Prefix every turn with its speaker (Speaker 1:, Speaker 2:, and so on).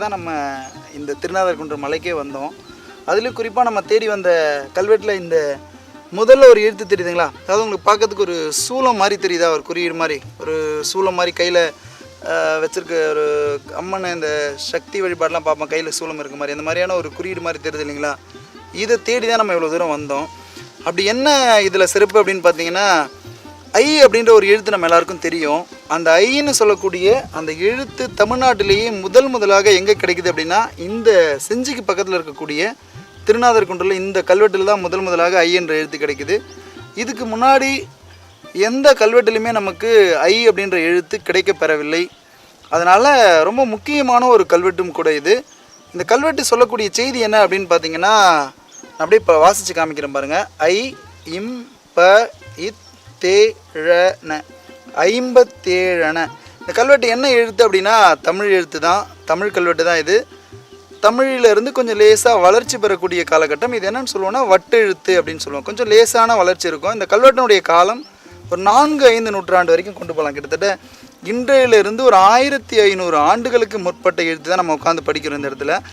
Speaker 1: தான் நம்ம இந்த திருநாதர்குன்றம் மலைக்கே வந்தோம். அதுலேயும் குறிப்பாக நம்ம தேடி வந்த கல்வெட்டில் இந்த முதல்ல ஒரு எழுத்து தெரியுதுங்களா? அதாவது உங்களுக்கு பார்க்கறதுக்கு ஒரு சூளம் மாதிரி தெரியுதா? ஒரு குறியீடு மாதிரி, ஒரு சூளம் மாதிரி கையில் வச்சுருக்க ஒரு அம்மனை இந்த சக்தி வழிபாடெலாம் பார்ப்போம், கையில் சூளம் இருக்க மாதிரி, அந்த மாதிரியான ஒரு குறியீடு மாதிரி தெரியுது இல்லைங்களா? இதை தேடி தான் நம்ம இவ்வளோ தூரம் வந்தோம். அப்படி என்ன இதில் சிறப்பு அப்படின்னு பார்த்தீங்கன்னா, ஐ அப்படின்ற ஒரு எழுத்து நம்ம எல்லாருக்கும் தெரியும். அந்த ஐன்னு சொல்லக்கூடிய அந்த எழுத்து தமிழ்நாட்டிலேயே முதலாக எங்கே கிடைக்குது அப்படின்னா, இந்த செஞ்சிக்கு பக்கத்தில் இருக்கக்கூடிய திருநாதர்குன்றில் இந்த கல்வெட்டில் தான் முதலாக ஐ என்ற எழுத்து கிடைக்குது. இதுக்கு முன்னாடி எந்த கல்வெட்டிலுமே நமக்கு ஐ அப்படின்ற எழுத்து கிடைக்க பெறவில்லை. அதனால் ரொம்ப முக்கியமான ஒரு கல்வெட்டும் கூட இது. இந்த கல்வெட்டு சொல்லக்கூடிய செய்தி என்ன அப்படின்னு பார்த்தீங்கன்னா, நான் அப்படியே இப்போ வாசித்து காமிக்கிறேன் பாருங்கள். ஐ இம் ப இத் தேழன 57. இந்த கல்வெட்டு என்ன எழுத்து அப்படின்னா தமிழ் எழுத்து தான், தமிழ் கல்வெட்டு தான் இது. தமிழிலிருந்து கொஞ்சம் லேசாக வளர்ச்சி பெறக்கூடிய காலகட்டம் இது. என்னன்னு சொல்லுவோம்னா வட்டு எழுத்து அப்படின்னு சொல்லுவோம். கொஞ்சம் லேசான வளர்ச்சி இருக்கும். இந்த கல்வெட்டினுடைய காலம் ஒரு 4-5 நூற்றாண்டு வரைக்கும் கொண்டு போகலாம். கிட்டத்தட்ட இன்றையிலிருந்து ஒரு 1500 ஆண்டுகளுக்கு முற்பட்ட எழுத்து தான் நம்ம உட்காந்து படிக்கிறோம் இந்த இடத்துல.